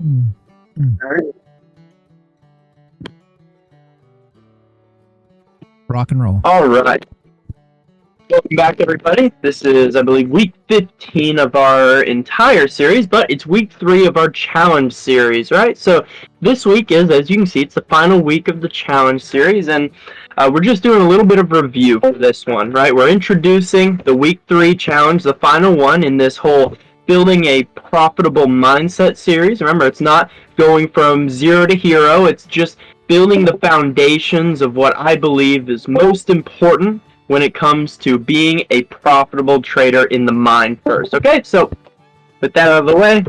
All right. Rock and roll. All right. Welcome back, everybody. This is, I believe, week 15 of our entire series, but it's week 3 of our challenge series, right? So this week is, as you can see, it's the final week of the challenge series, and we're just doing a little bit of review for this one, right? We're introducing the week 3 challenge, the final one in this whole building a profitable mindset series. Remember, it's not going from zero to hero. It's just building the foundations of what I believe is most important when it comes to being a profitable trader in the mind first. Okay, so with that out of the way,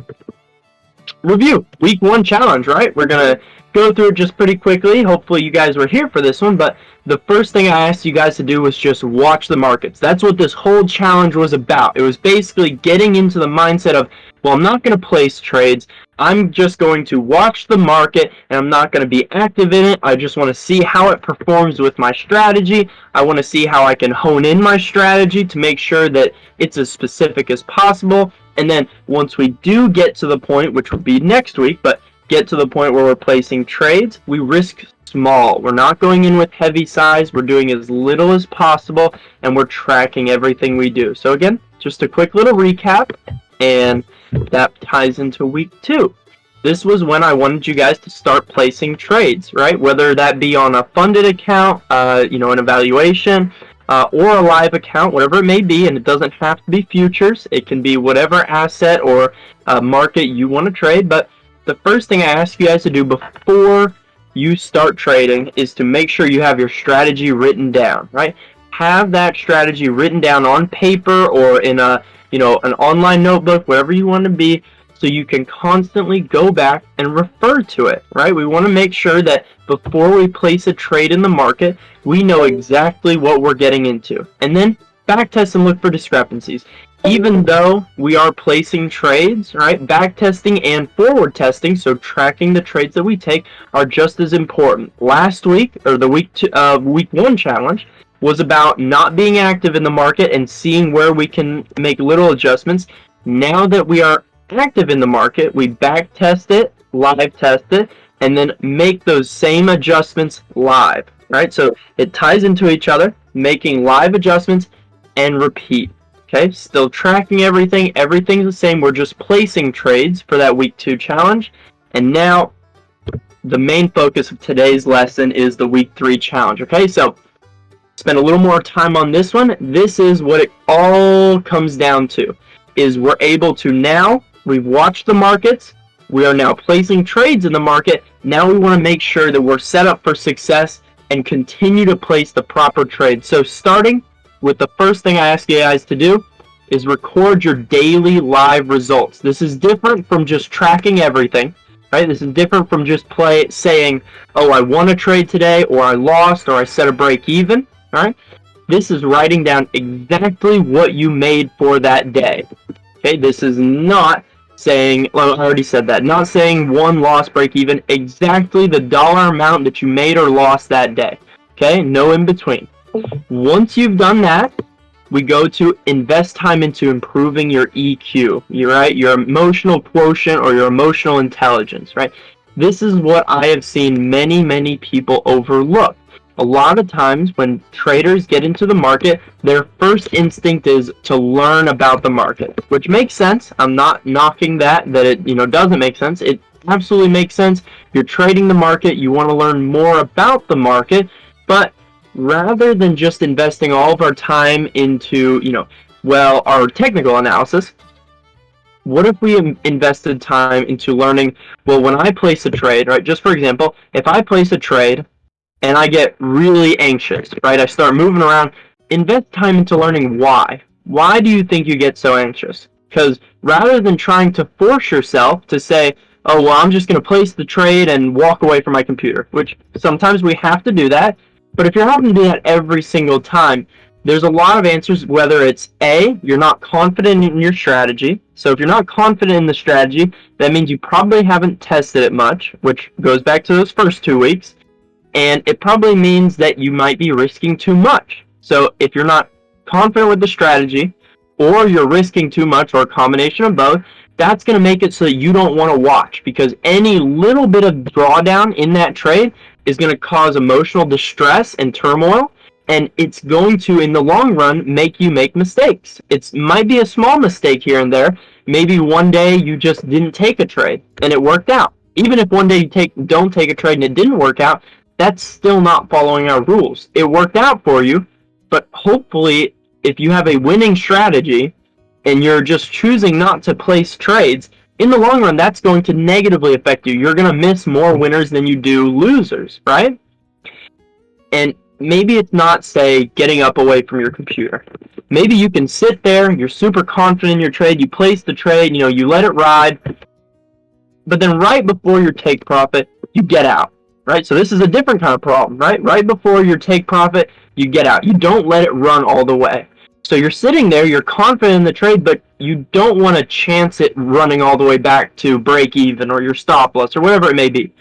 review week 1 challenge, right? We're gonna go through it just pretty quickly. Hopefully you guys were here for this one, but the first thing I asked you guys to do was just watch the markets. That's what this whole challenge was about. It was basically getting into the mindset of, well, I'm not going to place trades. I'm just going to watch the market, and I'm not going to be active in it. I just want to see how it performs with my strategy. I want to see how I can hone in my strategy to make sure that it's as specific as possible. And then once we do get to the point, which will be next week, but get to the point where we're placing trades, we risk small. We're not going in with heavy size. We're doing as little as possible, and we're tracking everything we do. So again, just a quick little recap, and that ties into week 2. This was when I wanted you guys to start placing trades, right? Whether that be on a funded account, an evaluation, or a live account, whatever it may be, and it doesn't have to be futures. It can be whatever asset or market you want to trade. But the first thing I ask you guys to do before you start trading is to make sure you have your strategy written down, right? Have that strategy written down on paper or in an online notebook, whatever you want to be, so you can constantly go back and refer to it, right? We want to make sure that before we place a trade in the market, we know exactly what we're getting into. And then backtest and look for discrepancies. Even though we are placing trades, right, backtesting and forward testing, so tracking the trades that we take, are just as important. Last week, or the week 1 challenge, was about not being active in the market and seeing where we can make little adjustments. Now that we are active in the market, we backtest it, live test it, and then make those same adjustments live, right? So it ties into each other, making live adjustments and repeat. Okay, still tracking everything. Everything's the same. We're just placing trades for that week 2 challenge. And now the main focus of today's lesson is the week 3 challenge. Okay, so spend a little more time on this one. This is what it all comes down to, is we're able to now, we've watched the markets. We are now placing trades in the market. Now we want to make sure that we're set up for success and continue to place the proper trades. So starting with the first thing I ask you guys to do is record your daily live results. This is different from just tracking everything, right? This is different from just saying, oh, I won a trade today, or I lost, or I set a break even, all right? This is writing down exactly what you made for that day, okay? This is not saying, well, I already said that, not saying won, lost, break even, exactly the dollar amount that you made or lost that day, okay? No in between. Once you've done that, we go to invest time into improving your EQ, right? Your emotional quotient or your emotional intelligence, right? This is what I have seen many, many people overlook. A lot of times when traders get into the market, their first instinct is to learn about the market, which makes sense. I'm not knocking that it doesn't make sense. It absolutely makes sense. You're trading the market, you want to learn more about the market, but rather than just investing all of our time into, our technical analysis, what if we invested time into learning, well, when I place a trade, right, just for example, if I place a trade and I get really anxious, right, I start moving around, invest time into learning why. Why do you think you get so anxious? Because rather than trying to force yourself to say, oh, well, I'm just going to place the trade and walk away from my computer, which sometimes we have to do that. But if you're having to do that every single time, there's a lot of answers, whether it's A, you're not confident in your strategy. So if you're not confident in the strategy, that means you probably haven't tested it much, which goes back to those first 2 weeks. And it probably means that you might be risking too much. So if you're not confident with the strategy, or you're risking too much, or a combination of both, that's going to make it so that you don't want to watch, because any little bit of drawdown in that trade is going to cause emotional distress and turmoil, and it's going to, in the long run, make you make mistakes. It might be a small mistake here and there. Maybe one day you just didn't take a trade and it worked out. Even if one day you don't take a trade and it didn't work out, that's still not following our rules. It worked out for you, but hopefully if you have a winning strategy and you're just choosing not to place trades, in the long run, that's going to negatively affect you. You're going to miss more winners than you do losers, right? And maybe it's not, say, getting up away from your computer. Maybe you can sit there, you're super confident in your trade, you place the trade, you let it ride, but then right before your take profit, you get out, right? So this is a different kind of problem, right? Right before your take profit, you get out. You don't let it run all the way. So you're sitting there, you're confident in the trade, but you don't want to chance it running all the way back to break even or your stop loss or whatever it may be.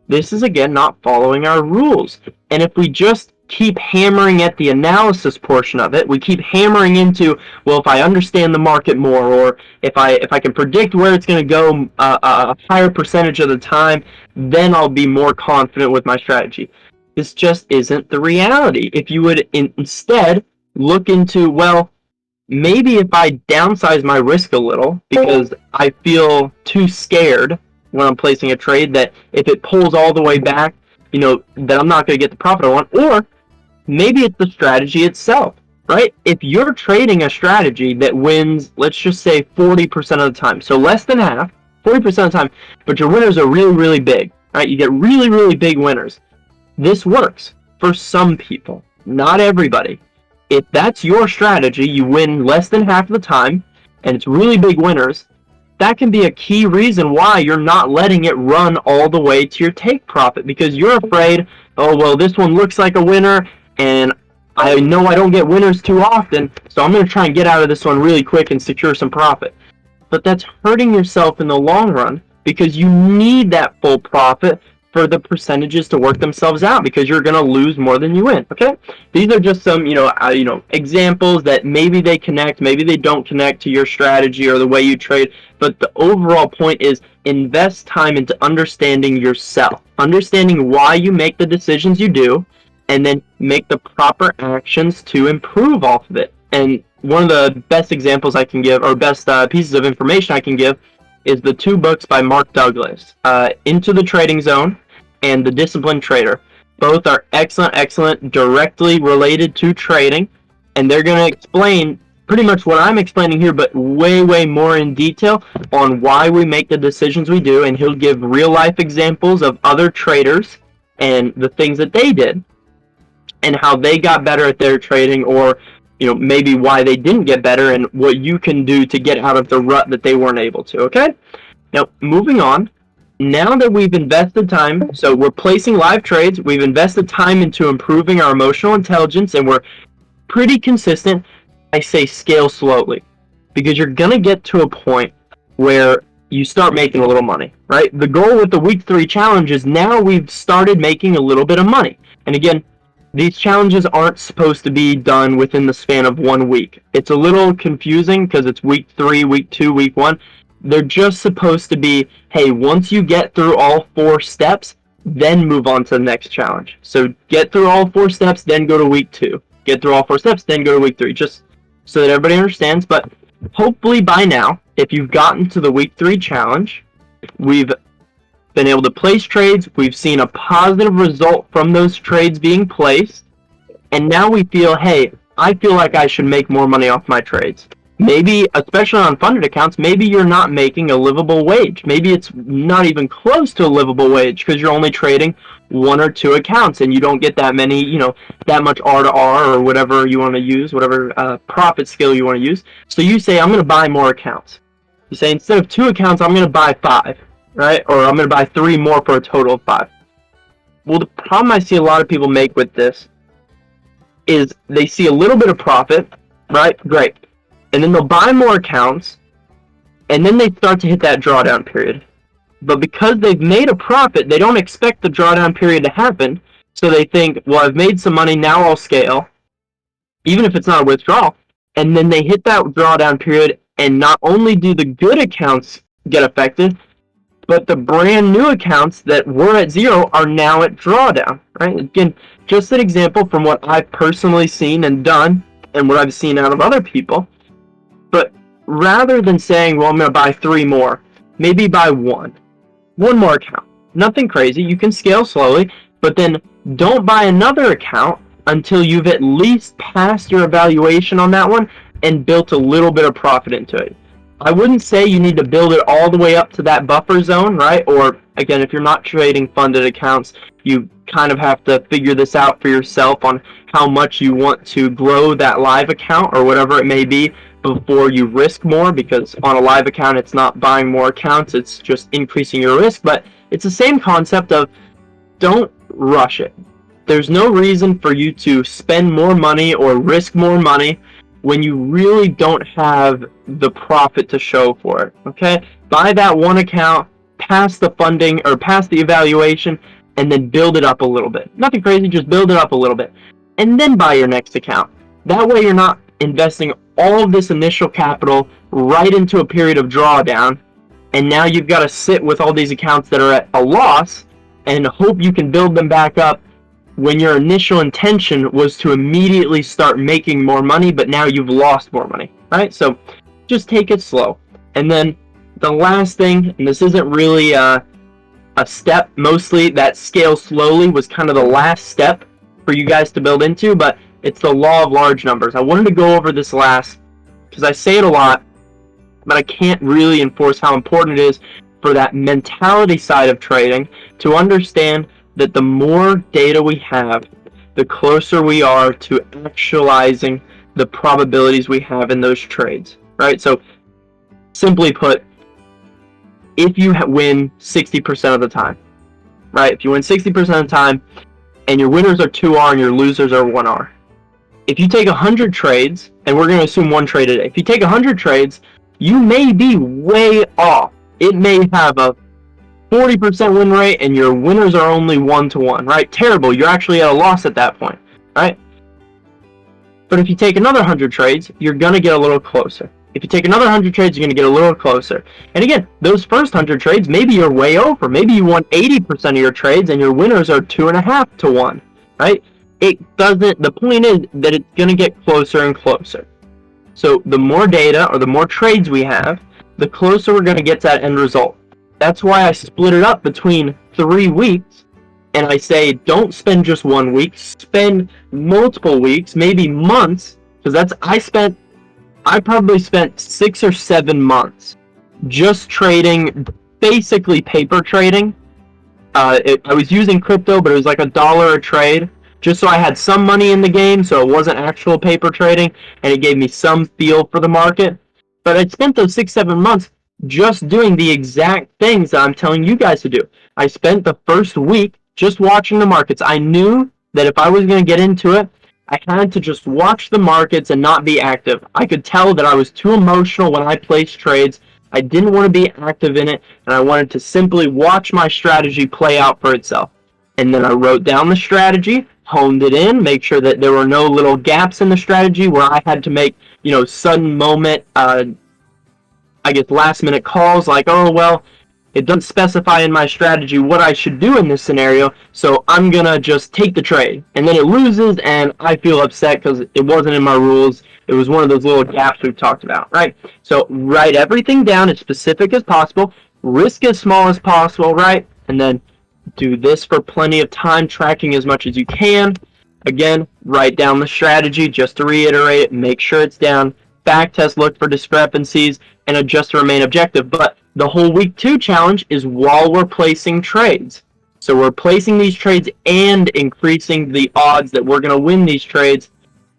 This is, again, not following our rules. And if we just keep hammering at the analysis portion of it, we keep hammering into, well, if I understand the market more, or if I can predict where it's going to go a higher percentage of the time, then I'll be more confident with my strategy. This just isn't the reality. If you would instead look into, well, maybe if I downsize my risk a little because I feel too scared when I'm placing a trade that if it pulls all the way back, that I'm not going to get the profit I want. Or maybe it's the strategy itself, right? If you're trading a strategy that wins, let's just say 40% of the time, so less than half, 40% of the time, but your winners are really, really big, right? You get really, really big winners. This works for some people, not everybody. If that's your strategy, you win less than half of the time, and it's really big winners, that can be a key reason why you're not letting it run all the way to your take profit, because you're afraid, oh, well, this one looks like a winner, and I know I don't get winners too often, so I'm going to try and get out of this one really quick and secure some profit. But that's hurting yourself in the long run, because you need that full profit for the percentages to work themselves out, because you're going to lose more than you win. Okay, these are just some examples that maybe they connect, maybe they don't connect to your strategy or the way you trade, but the overall point is invest time into understanding yourself, understanding why you make the decisions you do, and then make the proper actions to improve off of it. And one of the best examples I can give, or best pieces of information I can give, is the two books by Mark Douglas, Into the Trading Zone and The Disciplined Trader. Both are excellent, directly related to trading, and they're going to explain pretty much what I'm explaining here, but way more in detail on why we make the decisions we do, and he'll give real-life examples of other traders and the things that they did, and how they got better at their trading, or maybe why they didn't get better, and what you can do to get out of the rut that they weren't able to, okay? Now, moving on, now that we've invested time, so we're placing live trades, we've invested time into improving our emotional intelligence, and we're pretty consistent, I say scale slowly, because you're going to get to a point where you start making a little money, right? The goal with the week 3 challenge is now we've started making a little bit of money. And again, these challenges aren't supposed to be done within the span of 1 week. It's a little confusing because it's week 3, week 2, week 1. They're just supposed to be, hey, once you get through all 4 steps, then move on to the next challenge. So get through all 4 steps, then go to week 2. Get through all 4 steps, then go to week 3, just so that everybody understands. But hopefully by now, if you've gotten to the week 3 challenge, we've been able to place trades, we've seen a positive result from those trades being placed, and now we feel, hey, I feel like I should make more money off my trades. Maybe, especially on funded accounts, maybe you're not making a livable wage. Maybe it's not even close to a livable wage because you're only trading 1 or 2 accounts and you don't get that many, that much R to R or whatever you want to use, whatever profit scale you want to use. So you say, I'm going to buy more accounts. You say, instead of 2 accounts, I'm going to buy 5. Right? Or I'm going to buy 3 more for a total of 5. Well, the problem I see a lot of people make with this is they see a little bit of profit, right? Great. And then they'll buy more accounts, and then they start to hit that drawdown period. But because they've made a profit, they don't expect the drawdown period to happen, so they think, well, I've made some money, now I'll scale. Even if it's not a withdrawal, and then they hit that drawdown period, and not only do the good accounts get affected, but the brand new accounts that were at zero are now at drawdown, right? Again, just an example from what I've personally seen and done and what I've seen out of other people. But rather than saying, well, I'm going to buy 3 more, maybe buy one more account. Nothing crazy. You can scale slowly, but then don't buy another account until you've at least passed your evaluation on that one and built a little bit of profit into it. I wouldn't say you need to build it all the way up to that buffer zone, right? Or again, if you're not trading funded accounts, you kind of have to figure this out for yourself on how much you want to grow that live account or whatever it may be before you risk more, because on a live account, it's not buying more accounts, it's just increasing your risk. But it's the same concept of don't rush it. There's no reason for you to spend more money or risk more money when you really don't have the profit to show for it, okay? Buy that one account, pass the funding or pass the evaluation, and then build it up a little bit. Nothing crazy, just build it up a little bit. And then buy your next account. That way you're not investing all of this initial capital right into a period of drawdown, and now you've got to sit with all these accounts that are at a loss and hope you can build them back up when your initial intention was to immediately start making more money, but now you've lost more money, right? So just take it slow. And then the last thing, and this isn't really a step, mostly that scale slowly was kind of the last step for you guys to build into, but it's the law of large numbers. I wanted to go over this last because I say it a lot, but I can't really enforce how important it is for that mentality side of trading to understand that the more data we have, the closer we are to actualizing the probabilities we have in those trades, right? So simply put, if you win 60% of the time, right? If you win 60% of the time and your winners are 2R and your losers are 1R. If you take 100 trades, and we're going to assume one trade a day, if you take 100 trades, you may be way off. It may have a 40% win rate and your winners are only 1-to-1, right? Terrible. You're actually at a loss at that point, right? But if you take another 100 trades, you're going to get a little closer. If you take another 100 trades, you're going to get a little closer. And again, those first 100 trades, maybe you're way over. Maybe you won 80% of your trades and your winners are 2.5-to-1, right? The point is that it's going to get closer and closer. So the more data or the more trades we have, the closer we're going to get to that end result. That's why I split it up between 3 weeks, and I say don't spend just 1 week, spend multiple weeks, maybe months, because I probably spent 6 or 7 months just trading, basically paper trading. I was using crypto, but it was like $1 a trade, just so I had some money in the game, so it wasn't actual paper trading, and it gave me some feel for the market. But I spent those 6-7 months just doing the exact things that I'm telling you guys to do. I spent the first week just watching the markets. I knew that if I was going to get into it, I had to just watch the markets and not be active. I could tell that I was too emotional when I placed trades. I didn't want to be active in it, and I wanted to simply watch my strategy play out for itself. And then I wrote down the strategy, honed it in, make sure that there were no little gaps in the strategy where I had to make, sudden moment, last minute calls like, oh, well, it doesn't specify in my strategy what I should do in this scenario, so I'm going to just take the trade. And then it loses, and I feel upset because it wasn't in my rules. It was one of those little gaps we've talked about, right? So write everything down as specific as possible, risk as small as possible, right? And then do this for plenty of time, tracking as much as you can. Again, write down the strategy just to reiterate, make sure it's down, backtest, look for discrepancies, and adjust to remain objective. But the whole week 2 challenge is while we're placing trades. So we're placing these trades and increasing the odds that we're going to win these trades.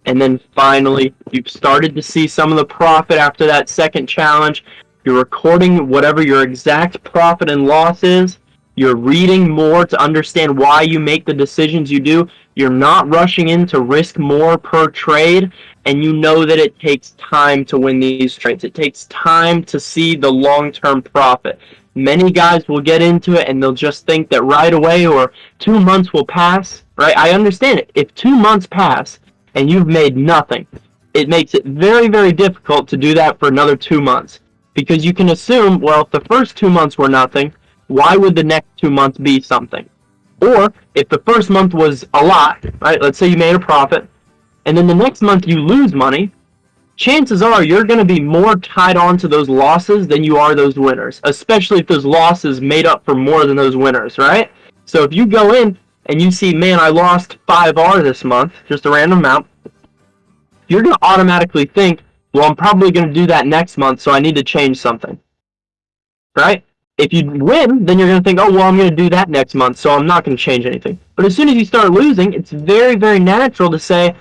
And then finally, you've started to see some of the profit after that second challenge. You're recording whatever your exact profit and loss is. You're reading more to understand why you make the decisions you do. You're not rushing in to risk more per trade, and you know that it takes time to win these trades. It takes time to see the long-term profit. Many guys will get into it and they'll just think that right away or 2 months will pass, right? I understand it. If 2 months pass and you've made nothing, it makes it very, very difficult to do that for another 2 months. Because you can assume, well, if the first 2 months were nothing, why would the next 2 months be something? Or if the first month was a lot, right? Let's say you made a profit, and then the next month you lose money, chances are you're going to be more tied on to those losses than you are those winners, especially if those losses made up for more than those winners, right? So if you go in and you see, man, I lost 5R this month, just a random amount, you're going to automatically think, well, I'm probably going to do that next month, so I need to change something, right? If you win, then you're going to think, oh, well, I'm going to do that next month, so I'm not going to change anything. But as soon as you start losing, it's very, very natural to say,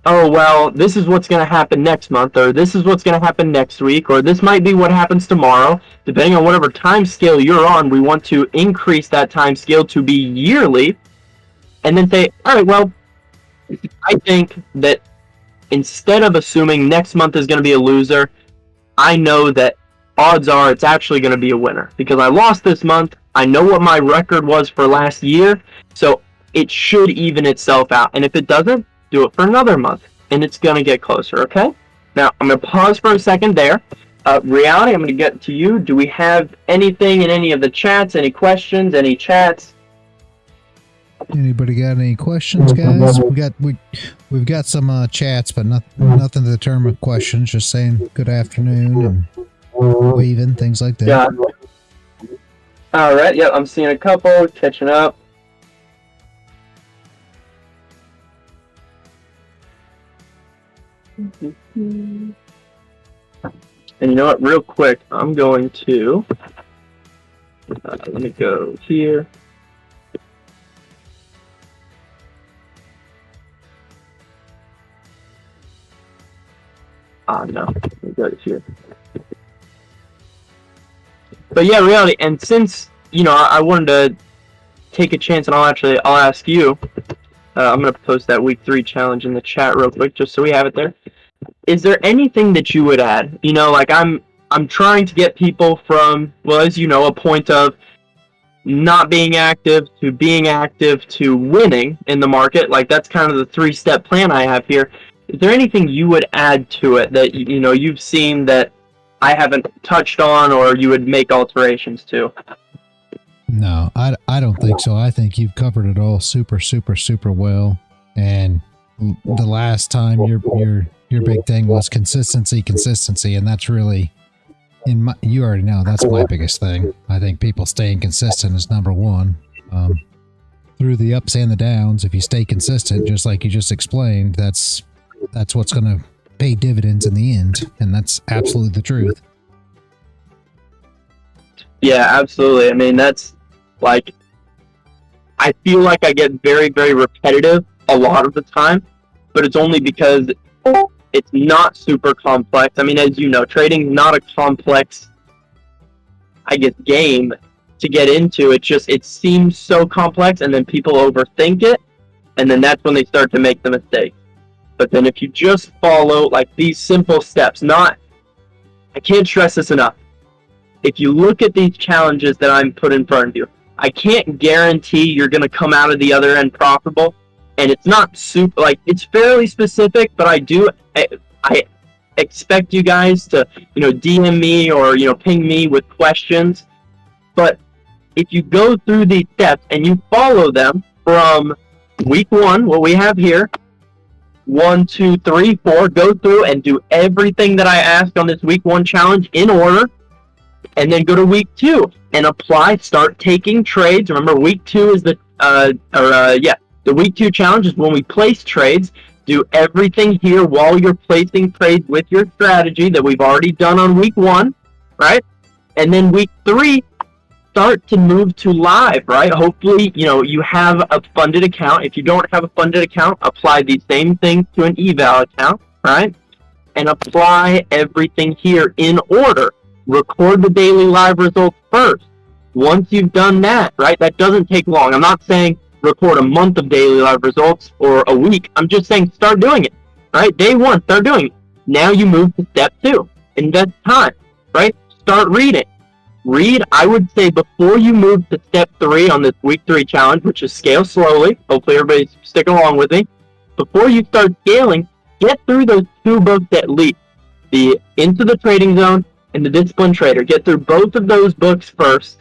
oh, well, this is what's going to happen next month, or this is what's going to happen next week, or this might be what happens tomorrow. Depending on whatever time scale you're on, we want to increase that time scale to be yearly, and then say, all right, well, I think that instead of assuming next month is going to be a loser, I know that odds are it's actually going to be a winner. Because I lost this month, I know what my record was for last year, so it should even itself out. And if it doesn't, do it for another month, and it's going to get closer, okay? Now, I'm going to pause for a second there. Reality, I'm going to get to you. Do we have anything in any of the chats, any questions, any chats? Anybody got any questions, guys? We've got some chats, but nothing to determine questions. Just saying good afternoon and waving, things like that. Yeah. All right. Yeah, I'm seeing a couple catching up. And you know what? Real quick, I'm going to let me go here. No, let me go here. But yeah, reality. And since I wanted to take a chance, and I'll ask you. I'm gonna post that week 3 challenge in the chat real quick, just so we have it there. Is there anything that you would add? Like I'm trying to get people from, well, as you know, a point of not being active to being active to winning in the market. Like that's kind of the 3-step plan I have here. Is there anything you would add to it that you've seen that I haven't touched on, or you would make alterations to? No, I don't think so. I think you've covered it all super, super, super well. And the last time your big thing was consistency, and that's really you already know that's my biggest thing. I think people staying consistent is number one. Through the ups and the downs, if you stay consistent, just like you just explained, that's what's going to pay dividends in the end, and that's absolutely the truth. Yeah, absolutely. I mean, that's like, I feel like I get very, very repetitive a lot of the time, but it's only because it's not super complex. I mean, as you know, trading is not a complex, I guess, game to get into. It seems so complex, and then people overthink it, and then that's when they start to make the mistake. But then if you just follow like these simple steps, I can't stress this enough. If you look at these challenges that I'm put in front of you, I can't guarantee you're going to come out of the other end profitable. And it's not super, like, it's fairly specific, but I expect you guys to, DM me or, ping me with questions. But if you go through these steps and you follow them from week 1, what we have here, 1, 2, 3, 4, go through and do everything that I asked on this week 1 challenge in order, and then go to week 2 and start taking trades. Remember, week 2 is the week 2 challenge is when we place trades. Do everything here while you're placing trades with your strategy that we've already done on week 1, right? And then week 3, start to move to live, right? Hopefully, you have a funded account. If you don't have a funded account, apply these same things to an eval account, right? And apply everything here in order. Record the daily live results first. Once you've done that, right, that doesn't take long. I'm not saying record a month of daily live results or a week. I'm just saying start doing it, right? Day 1, start doing it. Now you move to step 2. Invest time, right? Start reading. Read, I would say, before you move to step 3 on this week 3 challenge, which is scale slowly. Hopefully everybody's sticking along with me. Before you start scaling, get through those 2 books at least, the Into the Trading Zone and the Disciplined Trader. Get through both of those books first,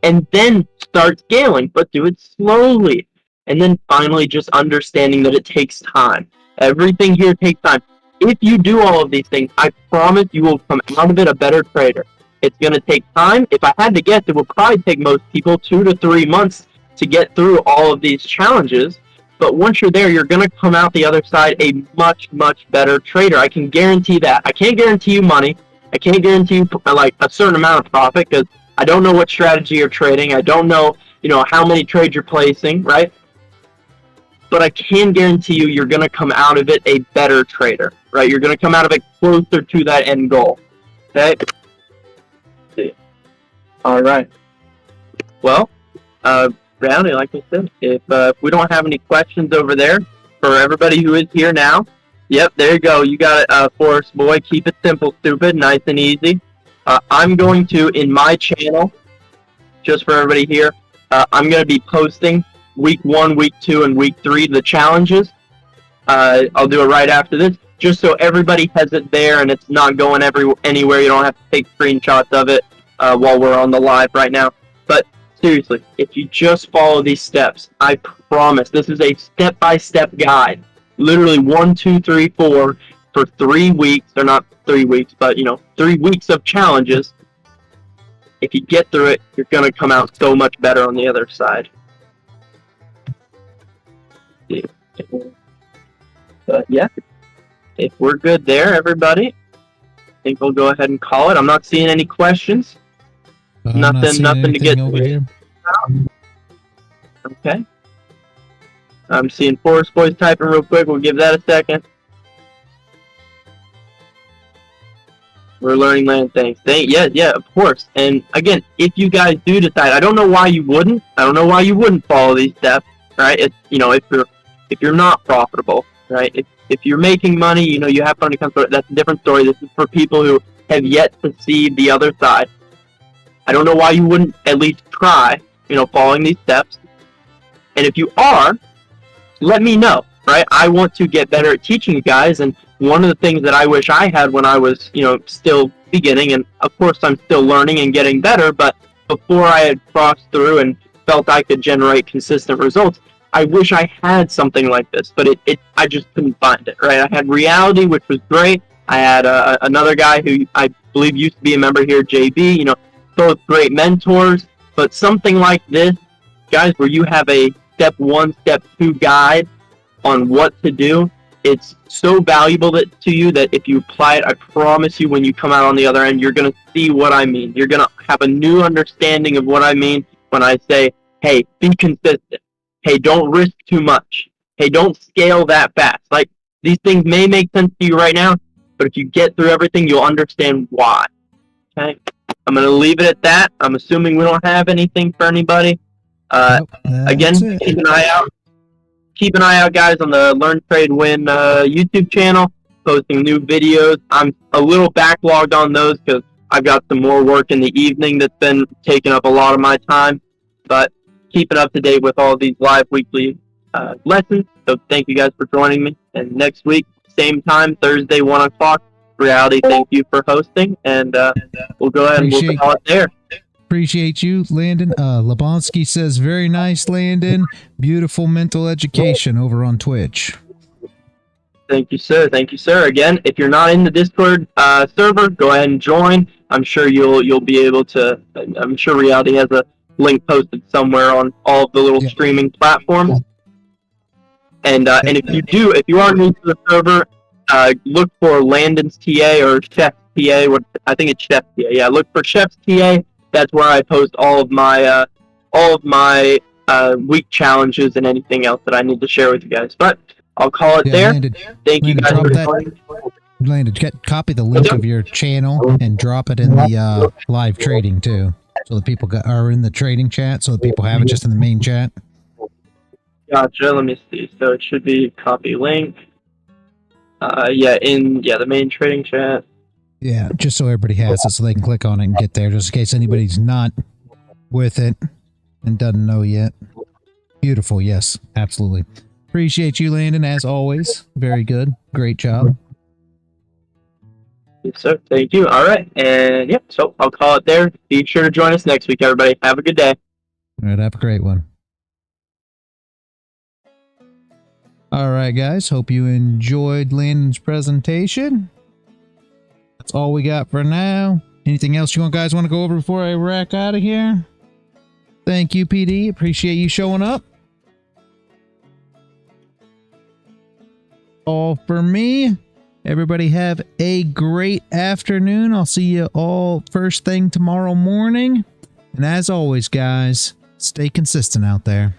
and then start scaling, but do it slowly. And then finally just understanding that it takes time. Everything here takes time. If you do all of these things, I promise you will come out of it a better trader. It's going to take time. If I had to guess, it would probably take most people 2 to 3 months to get through all of these challenges. But once you're there, you're going to come out the other side a much, much better trader. I can guarantee that. I can't guarantee you money. I can't guarantee you like a certain amount of profit because I don't know what strategy you're trading. I don't know, how many trades you're placing, right? But I can guarantee you, you're going to come out of it a better trader, right? You're going to come out of it closer to that end goal. Okay. All right. Well, Rowdy, like I said, if we don't have any questions over there for everybody who is here now, yep, there you go. You got it, Forrest Boy. Keep it simple, stupid, nice and easy. I'm going to, in my channel, just for everybody here, I'm going to be posting week 1, week 2, and week 3, the challenges. I'll do it right after this, just so everybody has it there and it's not going anywhere. You don't have to take screenshots of it while we're on the live right now. But seriously, if you just follow these steps, I promise, this is a step-by-step guide. Literally 1, 2, 3, 4 for 3 weeks. They're not 3 weeks, but 3 weeks of challenges. If you get through it, you're going to come out so much better on the other side. But yeah, if we're good there, everybody, I think we'll go ahead and call it. I'm not seeing any questions. Nothing to get over here. Okay. I'm seeing Forest Boys typing real quick. We'll give that a second. We're learning land things. Yeah, of course. And again, if you guys do decide, I don't know why you wouldn't. I don't know why you wouldn't follow these steps, right? It's, if you're not profitable, right? If you're making money, you have fun to come through it. That's a different story. This is for people who have yet to see the other side. I don't know why you wouldn't at least try, following these steps. And if you are, let me know, right? I want to get better at teaching you guys. And one of the things that I wish I had when I was, still beginning, and of course I'm still learning and getting better, but before I had crossed through and felt I could generate consistent results, I wish I had something like this, but I just couldn't find it, right? I had reality, which was great. I had another guy who I believe used to be a member here, JB, both great mentors, but something like this, guys, where you have a step 1, step 2 guide on what to do, it's so valuable to you that if you apply it, I promise you when you come out on the other end, you're going to see what I mean. You're going to have a new understanding of what I mean when I say, hey, be consistent. Hey, don't risk too much. Hey, don't scale that fast. Like, these things may make sense to you right now, but if you get through everything, you'll understand why. Okay? I'm going to leave it at that. I'm assuming we don't have anything for anybody. Again, keep an eye out. Keep an eye out, guys, on the Learn, Trade, Win YouTube channel, posting new videos. I'm a little backlogged on those because I've got some more work in the evening that's been taking up a lot of my time. But keeping up to date with all these live weekly lessons. So thank you guys for joining me. And next week, same time, Thursday, 1 o'clock, Reality, thank you for hosting. And we'll go ahead and we'll call it there. Appreciate you, Landon. Lebonsky says, very nice, Landon. Beautiful mental education over on Twitch. Thank you, sir. Thank you, sir. Again, if you're not in the Discord server, go ahead and join. I'm sure you'll be able to. I'm sure Reality has a link posted somewhere on all of the little streaming platforms. And if you are new to the server, look for Landon's TA or Chef's TA. I think it's Chef's TA. Yeah, look for Chef's TA. That's where I post all of my week challenges and anything else that I need to share with you guys. But I'll call it there. Thank you guys for joining. Landon, copy the link of your channel and drop it in the live trading too, so that people are in the trading chat, so that people have it just in the main chat. Gotcha. Let me see. So it should be copy link. The main trading chat. Yeah, just so everybody has it, so they can click on it and get there, just in case anybody's not with it and doesn't know yet. Beautiful. Yes, absolutely. Appreciate you, Landon, as always. Very good. Great job. Yes, sir. Thank you. All right. And yep, so I'll call it there. Be sure to join us next week, everybody. Have a good day. All right, have a great one. All right, guys. Hope you enjoyed Landon's presentation. That's all we got for now. Anything else you guys want to go over before I rack out of here? Thank you, PD. Appreciate you showing up. All for me. Everybody have a great afternoon. I'll see you all first thing tomorrow morning. And as always, guys, stay consistent out there.